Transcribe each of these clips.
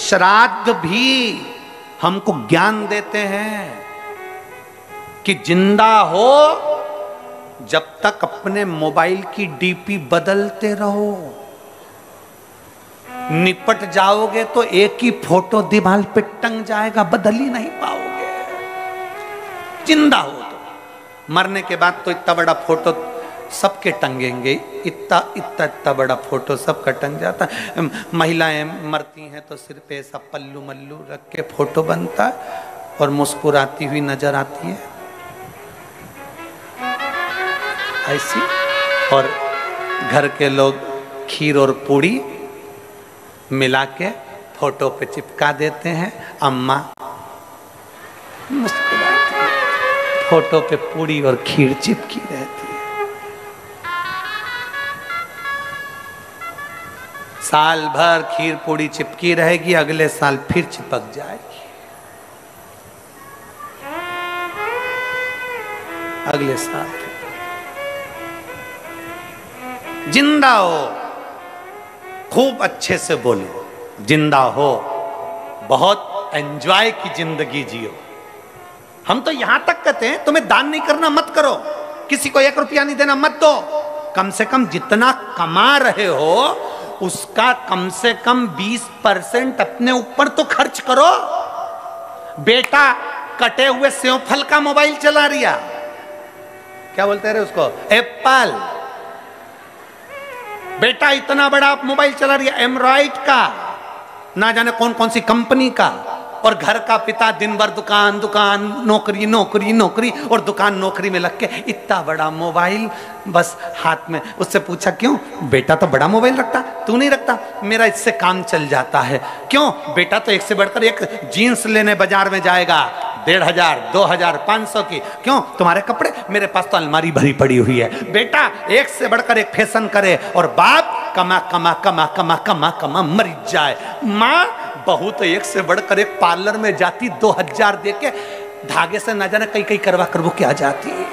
श्राद्ध भी हमको ज्ञान देते हैं कि जिंदा हो जब तक अपने मोबाइल की डीपी बदलते रहो, निपट जाओगे तो एक ही फोटो दीवार पे टंग जाएगा, बदल ही नहीं पाओगे। जिंदा हो तो, मरने के बाद तो इतना बड़ा फोटो सबके टंगेंगे, इतना बड़ा फोटो सबका टंग जाता है। महिलाएं मरती हैं तो सिर पे ऐसा पल्लू मल्लू रख के फोटो बनता है और मुस्कुराती हुई नजर आती है ऐसी, और घर के लोग खीर और पूड़ी मिला के फोटो पे चिपका देते हैं। अम्मा मुस्कुराती है, फोटो पे पूड़ी और खीर चिपकी रहती है। साल भर खीर पूड़ी चिपकी रहेगी, अगले साल फिर चिपक जाएगी। अगले साल जिंदा हो, खूब अच्छे से बोलो, जिंदा हो, बहुत एंजॉय की जिंदगी जियो। हम तो यहां तक कहते हैं तुम्हें दान नहीं करना मत करो, किसी को 1 रुपया नहीं देना मत दो, कम से कम जितना कमा रहे हो उसका कम से कम 20% अपने ऊपर तो खर्च करो। बेटा कटे हुए सेव फल का मोबाइल चला रिया, क्या बोलते रहे उसको, एप्पल। बेटा इतना बड़ा मोबाइल चला रही है एमराइट का, ना जाने कौन कौन सी कंपनी का, और घर का पिता दिन भर दुकान दुकान नौकरी नौकरी नौकरी और दुकान नौकरी में लग के इतना बड़ा मोबाइल बस हाथ में। उससे पूछा क्यों? बेटा तो बड़ा मोबाइल रखता, तू नहीं रखता। मेरा इससे काम चल जाता है। क्यों? बेटा तो एक से बढ़कर एक जीन्स लेने बाजार में जाएगा 1500, 2000, 500 की। क्यों? तुम्हारे कपड़े, मेरे पास तो अलमारी भरी पड़ी हुई है। बेटा एक से बढ़कर एक फैशन करे और बाप कमा कमा कमा कमा कमा कमा मर जाए। माँ बहू तो एक से बढ़कर एक पार्लर में जाती 2000 दे के धागे से न जाने कई कई करवा कर वो क्या जाती है।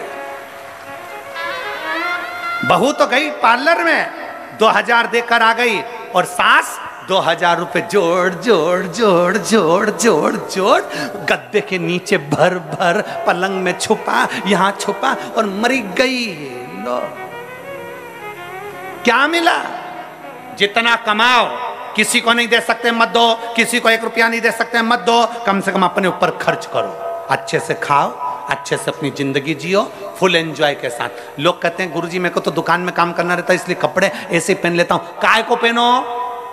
बहू तो गई पार्लर में 2000 देकर आ गई और सास 2000 रुपए जोड़ जोड़ जोड़ जोड़ जोड़ जोड़ गद्दे के नीचे भर भर, पलंग में छुपा, यहां छुपा और मरी गई। लो क्या मिला? जितना कमाओ किसी को नहीं दे सकते मत दो, किसी को 1 रुपया नहीं दे सकते मत दो, कम से कम अपने ऊपर खर्च करो, अच्छे से खाओ, अच्छे से अपनी जिंदगी जियो, फुल एंजॉय के साथ। लोग कहते हैं गुरुजी मेरे को तो दुकान में काम करना रहता है इसलिए कपड़े ऐसे पहन लेता हूं। काय को पहनो?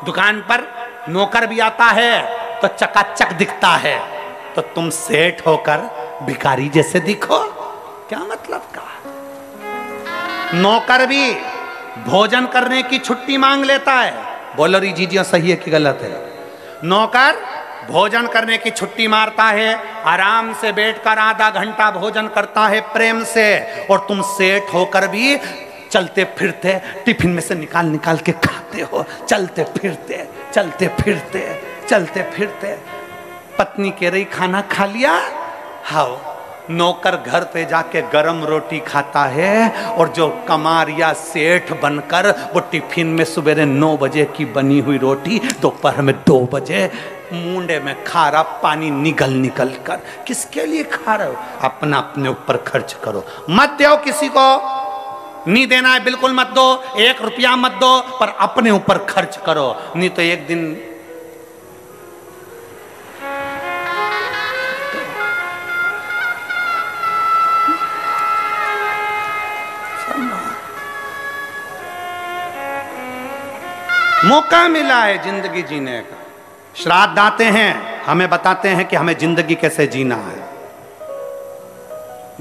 दुकान पर नौकर भी आता है तो चकाचक दिखता है, तो तुम सेठ होकर भिखारी जैसे दिखो, क्या मतलब का? नौकर भी भोजन करने की छुट्टी मांग लेता है। बोलो री जीजिया सही है कि गलत है? नौकर भोजन करने की छुट्टी मारता है, आराम से बैठकर आधा घंटा भोजन करता है प्रेम से, और तुम सेठ होकर भी चलते फिरते टिफिन में से निकाल निकाल के खाते हो, चलते फिरते चलते फिरते चलते फिरते। पत्नी कह रही खाना खा लिया? हाओ। नौकर घर पे जाके गरम रोटी खाता है और जो कमार या सेठ बनकर वो टिफिन में सवेरे 9 बजे की बनी हुई रोटी दोपहर में 2 बजे मुंडे में खारा पानी निगल निकल कर। किसके लिए खा रहे हो? अपना अपने ऊपर खर्च करो, मत दो किसी को, नहीं देना है बिल्कुल मत दो, 1 रुपया मत दो, पर अपने ऊपर खर्च करो, नहीं तो एक दिन मौका मिला है जिंदगी जीने का। श्राद्ध आते हैं, हमें बताते हैं कि हमें जिंदगी कैसे जीना है।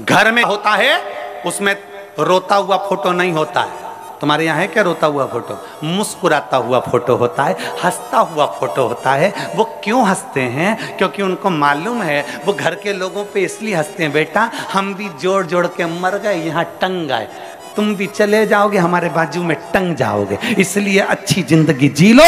घर में होता है उसमें रोता हुआ फोटो नहीं होता है। तुम्हारे यहाँ है क्या रोता हुआ फोटो? मुस्कुराता हुआ फोटो होता है, हंसता हुआ फोटो होता है। वो क्यों हंसते हैं? क्योंकि उनको मालूम है वो घर के लोगों पे इसलिए हंसते हैं, बेटा हम भी जोड़ जोड़ के मर गए, यहाँ टंग गए, तुम भी चले जाओगे हमारे बाजू में टंग जाओगे, इसलिए अच्छी जिंदगी जी लो।